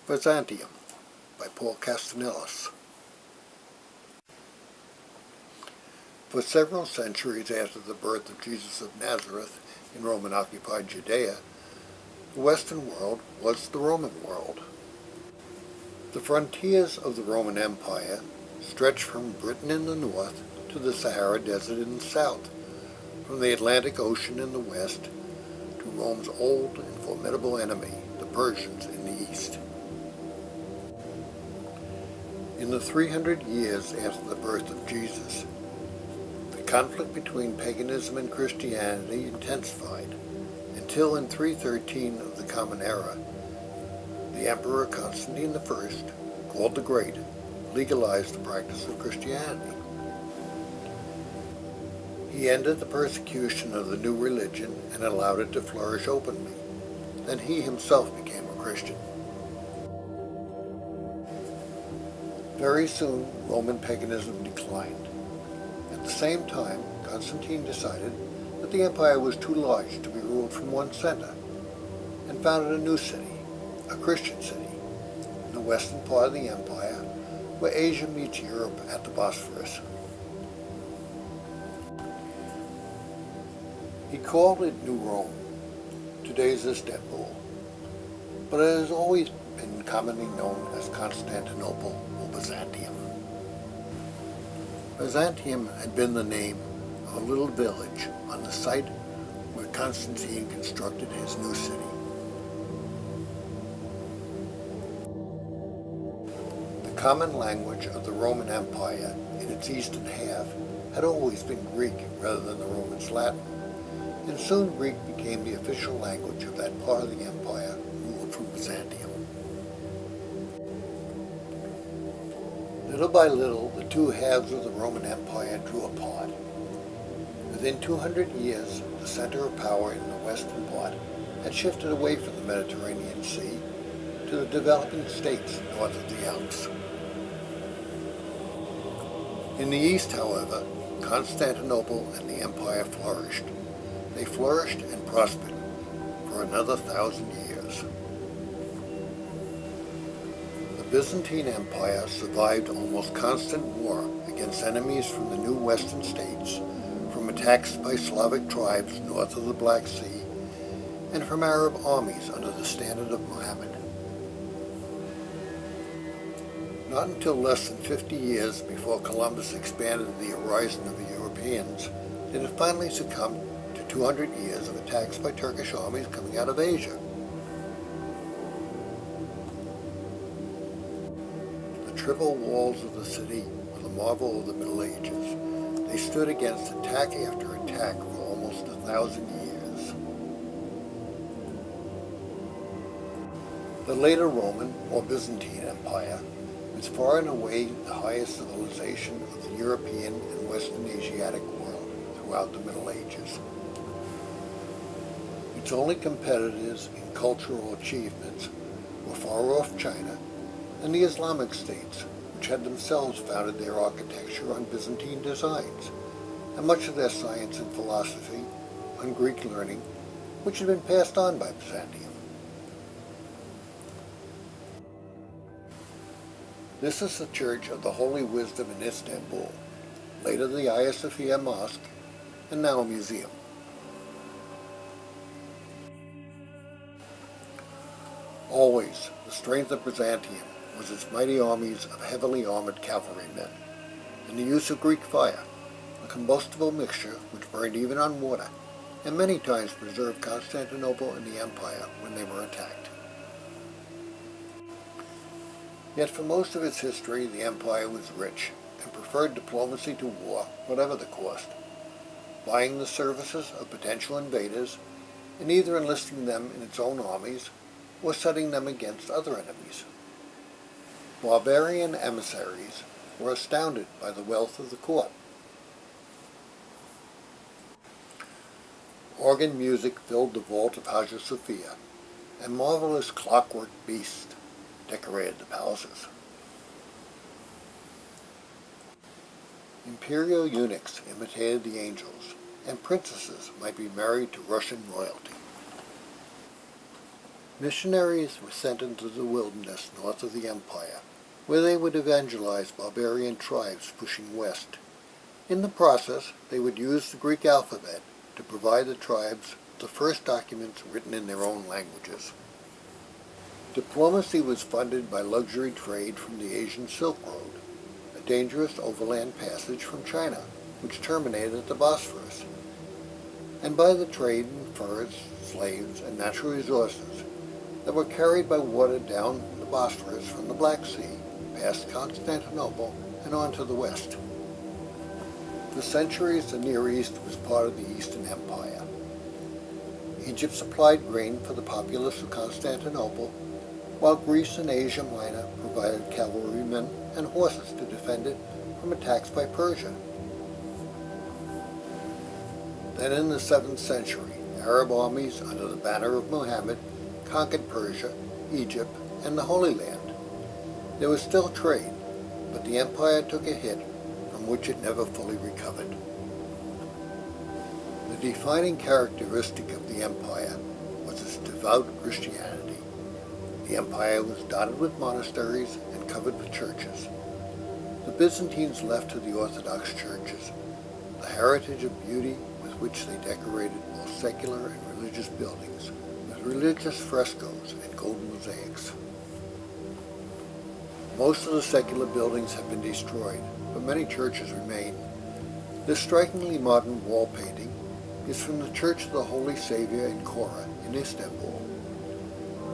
Byzantium by Paul Castanellis. For several centuries after the birth of Jesus of Nazareth in Roman-occupied Judea, the Western world was the Roman world. The frontiers of the Roman Empire stretched from Britain in the north to the Sahara Desert in the south, from the Atlantic Ocean in the west to Rome's old and formidable enemy, the Persians, in the east. In the 300 years after the birth of Jesus, the conflict between paganism and Christianity intensified until in 313 of the Common Era, the Emperor Constantine I, called the Great, legalized the practice of Christianity. He ended the persecution of the new religion and allowed it to flourish openly. Then he himself became a Christian. Very soon, Roman paganism declined. At the same time, Constantine decided that the empire was too large to be ruled from one center, and founded a new city, a Christian city, in the western part of the empire, where Asia meets Europe at the Bosphorus. He called it New Rome, today's Istanbul, but it has always been commonly known as Constantinople or Byzantium. Byzantium had been the name of a little village on the site where Constantine constructed his new city. The common language of the Roman Empire in its eastern half had always been Greek rather than the Romans' Latin, and soon Greek became the official language of that part of the empire ruled from Byzantium. Little by little, the two halves of the Roman Empire drew apart. Within 200 years, the center of power in the western part had shifted away from the Mediterranean Sea to the developing states north of the Alps. In the east, however, Constantinople and the empire flourished. They flourished and prospered for another 1,000 years. The Byzantine Empire survived almost constant war against enemies from the new western states, from attacks by Slavic tribes north of the Black Sea, and from Arab armies under the standard of Muhammad. Not until less than 50 years before Columbus expanded the horizon of the Europeans did it finally succumb to 200 years of attacks by Turkish armies coming out of Asia. The triple walls of the city were the marvel of the Middle Ages. They stood against attack after attack for almost 1,000 years. The later Roman or Byzantine Empire was far and away the highest civilization of the European and Western Asiatic world throughout the Middle Ages. Its only competitors in cultural achievements were far-off China and the Islamic states, which had themselves founded their architecture on Byzantine designs, and much of their science and philosophy on Greek learning, which had been passed on by Byzantium. This is the Church of the Holy Wisdom in Istanbul, later the Hagia Sophia Mosque, and now a museum. Always, the strength of Byzantium was its mighty armies of heavily armored cavalrymen, and the use of Greek fire, a combustible mixture which burned even on water, and many times preserved Constantinople and the empire when they were attacked. Yet for most of its history, the empire was rich and preferred diplomacy to war, whatever the cost, buying the services of potential invaders and either enlisting them in its own armies or setting them against other enemies. Barbarian emissaries were astounded by the wealth of the court. Organ music filled the vault of Hagia Sophia, and marvelous clockwork beasts decorated the palaces. Imperial eunuchs imitated the angels, and princesses might be married to Russian royalty. Missionaries were sent into the wilderness north of the empire, where they would evangelize barbarian tribes pushing west. In the process, they would use the Greek alphabet to provide the tribes with the first documents written in their own languages. Diplomacy was funded by luxury trade from the Asian Silk Road, a dangerous overland passage from China, which terminated at the Bosphorus, and by the trade in furs, slaves, and natural resources that were carried by water down the Bosphorus from the Black Sea, past Constantinople, and on to the west. For centuries, the Near East was part of the Eastern Empire. Egypt supplied grain for the populace of Constantinople, while Greece and Asia Minor provided cavalrymen and horses to defend it from attacks by Persia. Then in the 7th century, Arab armies under the banner of Muhammad conquered Persia, Egypt, and the Holy Land. There was still trade, but the empire took a hit from which it never fully recovered. The defining characteristic of the empire was its devout Christianity. The empire was dotted with monasteries and covered with churches. The Byzantines left to the Orthodox churches the heritage of beauty with which they decorated both secular and religious buildings, with religious frescoes and gold mosaics. Most of the secular buildings have been destroyed, but many churches remain. This strikingly modern wall painting is from the Church of the Holy Savior in Kora in Istanbul.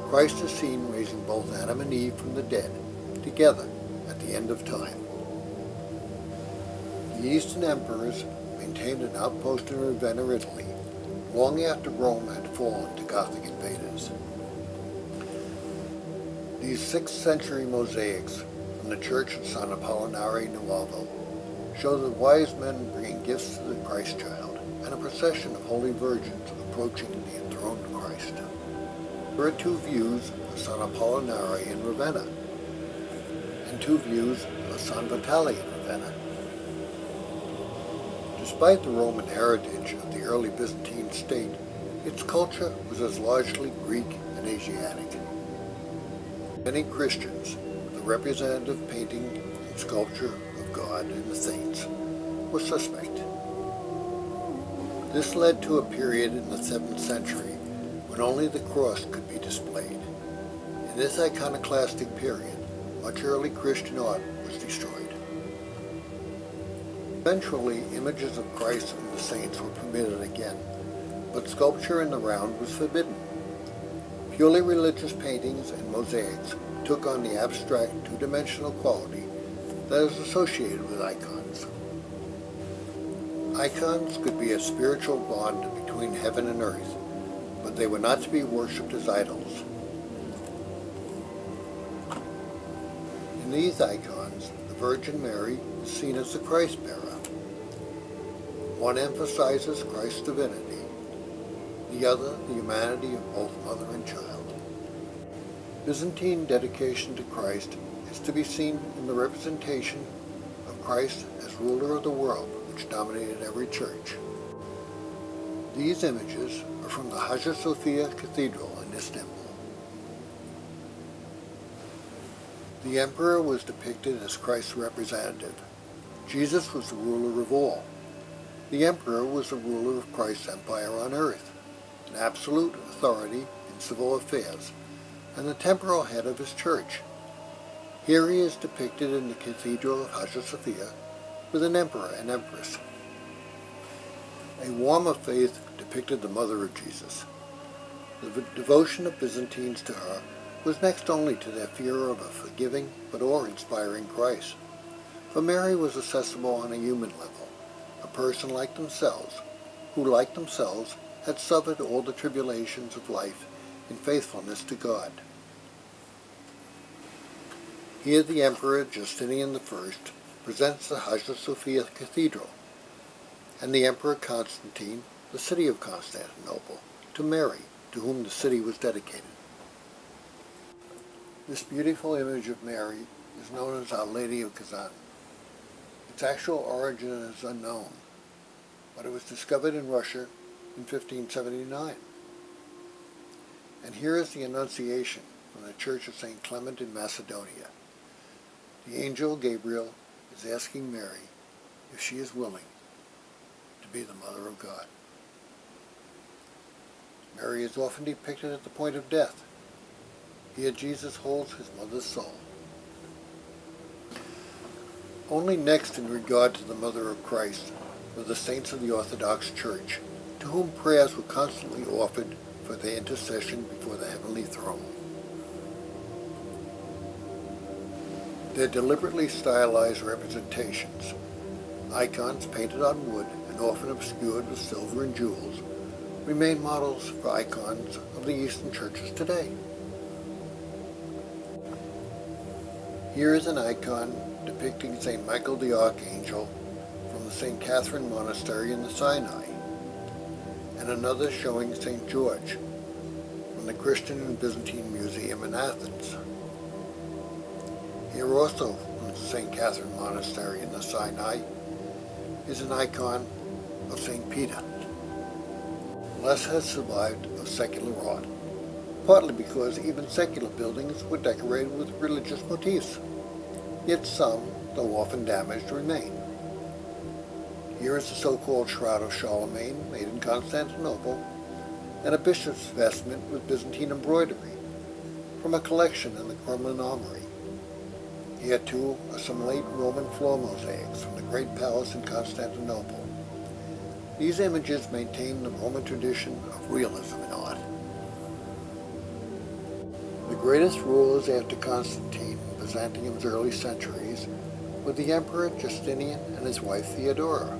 Christ is seen raising both Adam and Eve from the dead, together at the end of time. The Eastern emperors maintained an outpost in Ravenna, Italy, long after Rome had fallen to Gothic invaders. These 6th century mosaics from the Church of San Apollinare Nuovo show the wise men bringing gifts to the Christ child and a procession of holy virgins approaching the enthroned Christ. There are 2 views of San Apollinare in Ravenna and 2 views of San Vitale in Ravenna. Despite the Roman heritage of the early Byzantine state, its culture was as largely Greek and Asiatic. Many Christians, the representative painting and sculpture of God and the saints, were suspect. This led to a period in the 7th century when only the cross could be displayed. In this iconoclastic period, much early Christian art was destroyed. Eventually, images of Christ and the saints were permitted again, but sculpture in the round was forbidden. Purely religious paintings and mosaics took on the abstract, two-dimensional quality that is associated with icons. Icons could be a spiritual bond between heaven and earth, but they were not to be worshipped as idols. In these icons, the Virgin Mary is seen as the Christ-bearer. One emphasizes Christ's divinity, the other the humanity of both mother and child. Byzantine dedication to Christ is to be seen in the representation of Christ as ruler of the world, which dominated every church. These images are from the Hagia Sophia Cathedral in Istanbul. The emperor was depicted as Christ's representative. Jesus was the ruler of all. The emperor was the ruler of Christ's empire on earth, an absolute authority in civil affairs, and the temporal head of his church. Here he is depicted in the Cathedral of Hagia Sophia with an emperor and empress. A warmer faith depicted the mother of Jesus. The devotion of Byzantines to her was next only to their fear of a forgiving but awe-inspiring Christ. For Mary was accessible on a human level, a person like themselves, who like themselves had suffered all the tribulations of life in faithfulness to God. Here the Emperor Justinian I presents the Hagia Sophia Cathedral, and the Emperor Constantine the city of Constantinople, to Mary, to whom the city was dedicated. This beautiful image of Mary is known as Our Lady of Kazan. Its actual origin is unknown, but it was discovered in Russia in 1579. And here is the Annunciation from the Church of St. Clement in Macedonia. The angel Gabriel is asking Mary if she is willing to be the Mother of God. Mary is often depicted at the point of death. Here Jesus holds his mother's soul. Only next in regard to the Mother of Christ were the saints of the Orthodox Church, to whom prayers were constantly offered for their intercession before the heavenly throne. Their deliberately stylized representations, icons painted on wood and often obscured with silver and jewels, remain models for icons of the Eastern churches today. Here is an icon depicting St. Michael the Archangel from the St. Catherine Monastery in the Sinai, and another showing St. George from the Christian and Byzantine Museum in Athens. Here also from the St. Catherine Monastery in the Sinai is an icon of St. Peter. Less has survived of secular art, partly because even secular buildings were decorated with religious motifs. Yet some, though often damaged, remain. Here is the so-called Shroud of Charlemagne, made in Constantinople, and a bishop's vestment with Byzantine embroidery, from a collection in the Kremlin Armory. Here, too, are some late Roman floor mosaics from the Great Palace in Constantinople. These images maintain the Roman tradition of realism in art. The greatest rulers after Constantine in Byzantium's early centuries were the Emperor Justinian and his wife Theodora.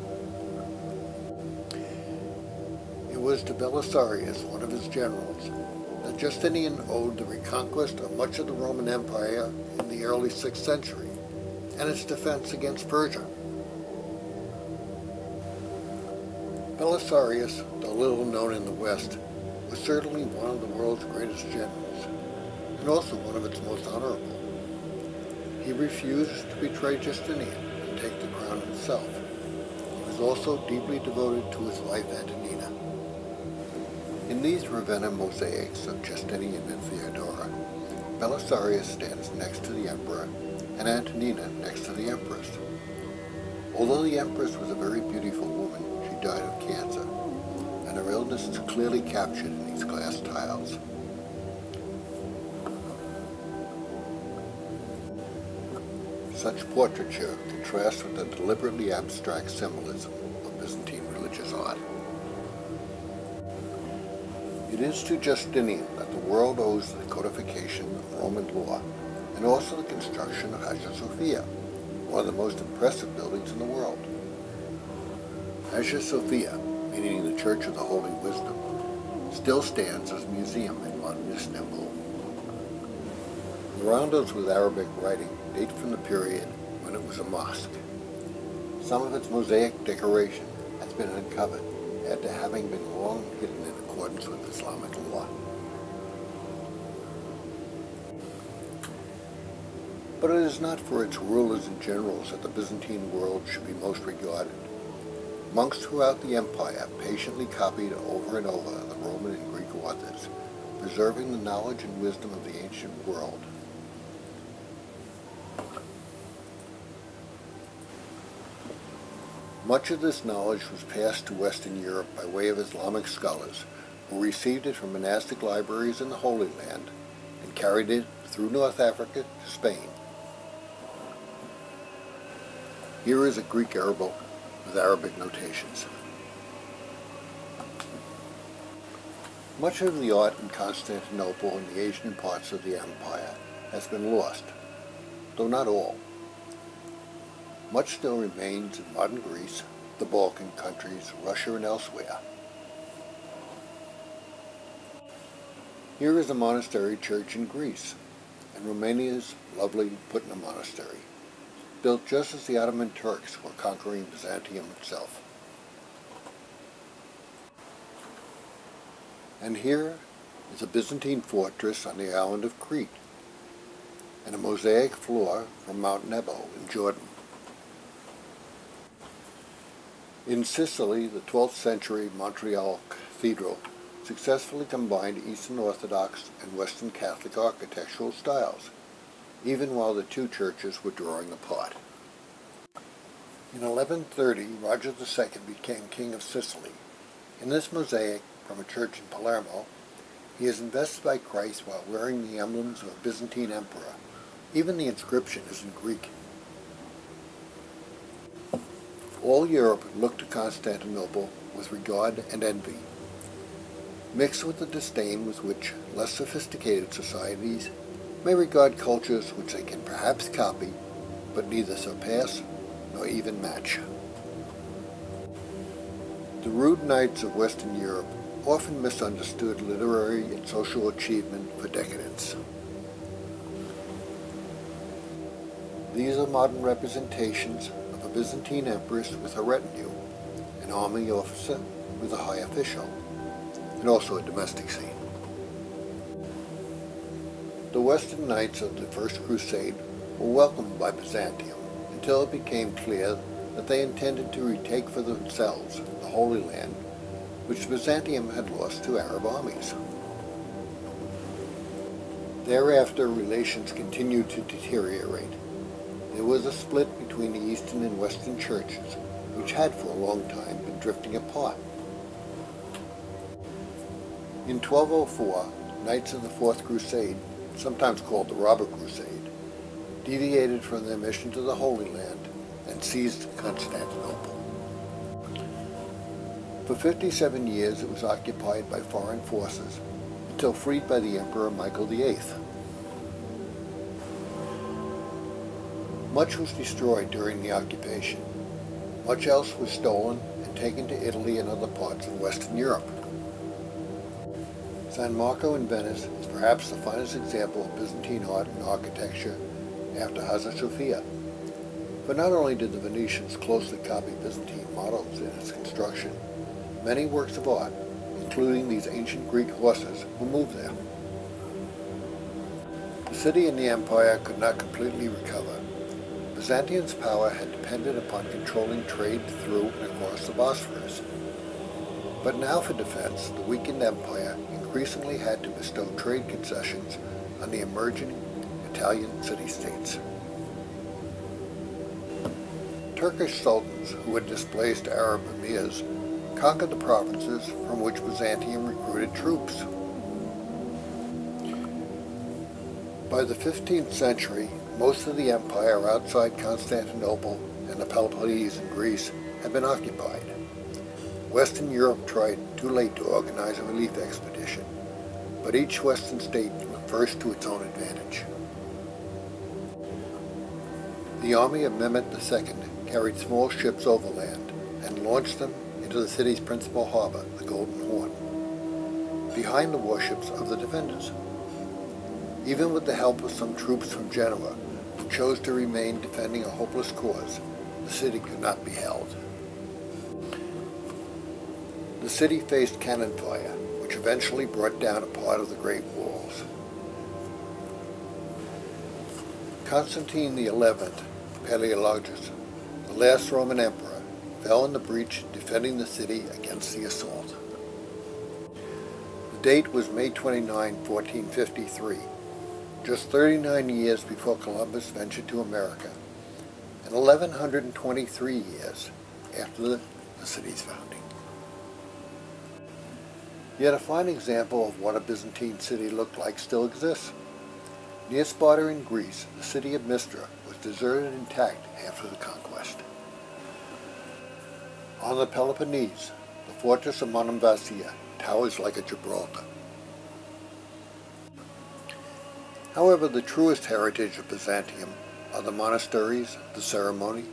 It was to Belisarius, one of his generals, that Justinian owed the reconquest of much of the Roman Empire in the early 6th century and its defense against Persia. Belisarius, though little known in the West, was certainly one of the world's greatest generals, and also one of its most honorable. He refused to betray Justinian and take the crown himself. He was also deeply devoted to his wife Antonina. In these Ravenna mosaics of Justinian and Theodora, Belisarius stands next to the emperor and Antonina next to the empress. Although the empress was a very beautiful woman, she died of cancer, and her illness is clearly captured in these glass tiles. Such portraiture contrasts with the deliberately abstract symbolism of Byzantine religious art. It is to Justinian that the world owes the codification of Roman law and also the construction of Hagia Sophia, one of the most impressive buildings in the world. Hagia Sophia, meaning the Church of the Holy Wisdom, still stands as a museum in modern Istanbul. The roundels with Arabic writing date from the period when it was a mosque. Some of its mosaic decoration has been uncovered after having been long hidden in accordance with Islamic law. But it is not for its rulers and generals that the Byzantine world should be most regarded. Monks throughout the empire patiently copied over and over the Roman and Greek authors, preserving the knowledge and wisdom of the ancient world. Much of this knowledge was passed to Western Europe by way of Islamic scholars, who received it from monastic libraries in the Holy Land and carried it through North Africa to Spain. Here is a Greek air book with Arabic notations. Much of the art in Constantinople and the Asian parts of the empire has been lost, though not all. Much still remains in modern Greece, the Balkan countries, Russia, and elsewhere. Here is a monastery church in Greece, and Romania's lovely Putna Monastery, built just as the Ottoman Turks were conquering Byzantium itself. And here is a Byzantine fortress on the island of Crete, and a mosaic floor from Mount Nebo in Jordan. In Sicily, the 12th century Montreal Cathedral successfully combined Eastern Orthodox and Western Catholic architectural styles, even while the two churches were drawing apart. In 1130, Roger II became king of Sicily. In this mosaic from a church in Palermo, he is invested by Christ while wearing the emblems of a Byzantine emperor. Even the inscription is in Greek. All Europe looked to Constantinople with regard and envy, mixed with the disdain with which less sophisticated societies may regard cultures which they can perhaps copy, but neither surpass nor even match. The rude knights of Western Europe often misunderstood literary and social achievement for decadence. These are modern representations of a Byzantine empress with a retinue, an army officer with a high official, and also a domestic scene. The Western Knights of the First Crusade were welcomed by Byzantium until it became clear that they intended to retake for themselves the Holy Land, which Byzantium had lost to Arab armies. Thereafter, relations continued to deteriorate. There was a split between the Eastern and Western churches, which had for a long time been drifting apart. In 1204, Knights of the Fourth Crusade, sometimes called the Robber Crusade, deviated from their mission to the Holy Land and seized Constantinople. For 57 years it was occupied by foreign forces until freed by the Emperor Michael VIII. Much was destroyed during the occupation. Much else was stolen and taken to Italy and other parts of Western Europe. San Marco in Venice is perhaps the finest example of Byzantine art and architecture after Hagia Sophia. But not only did the Venetians closely copy Byzantine models in its construction, many works of art, including these ancient Greek horses, were moved there. The city and the empire could not completely recover. Byzantium's power had depended upon controlling trade through and across the Bosphorus. But now for defense, the weakened empire increasingly had to bestow trade concessions on the emerging Italian city-states. Turkish sultans who had displaced Arab emirs conquered the provinces from which Byzantium recruited troops. By the 15th century, most of the empire outside Constantinople and the Peloponnese in Greece had been occupied. Western Europe tried too late to organize a relief expedition, but each Western state looked first to its own advantage. The army of Mehmed II carried small ships overland and launched them into the city's principal harbor, the Golden Horn, behind the warships of the defenders. Even with the help of some troops from Genoa, who chose to remain defending a hopeless cause, the city could not be held. The city faced cannon fire, which eventually brought down a part of the Great Walls. Constantine XI, Palaeologus, the last Roman emperor, fell in the breach defending the city against the assault. The date was May 29, 1453, just 39 years before Columbus ventured to America, and 1123 years after the city's founding. Yet a fine example of what a Byzantine city looked like still exists. Near Sparta in Greece, the city of Mistra was deserted intact after the conquest. On the Peloponnese, the fortress of Monemvasia towers like a Gibraltar. However, the truest heritage of Byzantium are the monasteries, the ceremony,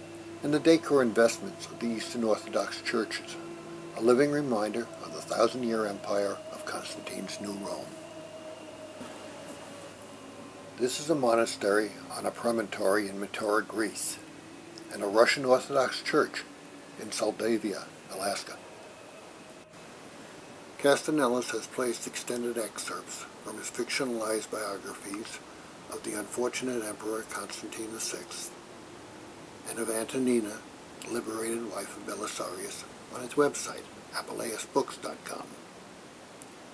and the decor investments of the Eastern Orthodox churches, a living reminder of the thousand-year empire of Constantine's New Rome. This is a monastery on a promontory in Mataura, Greece, and a Russian Orthodox church in Saldavia, Alaska. Castanelis has placed extended excerpts from his fictionalized biographies of the unfortunate Emperor Constantine VI and of Antonina, the liberated wife of Belisarius, on his website, apuleiusbooks.com.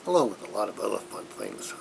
along with a lot of other fun things.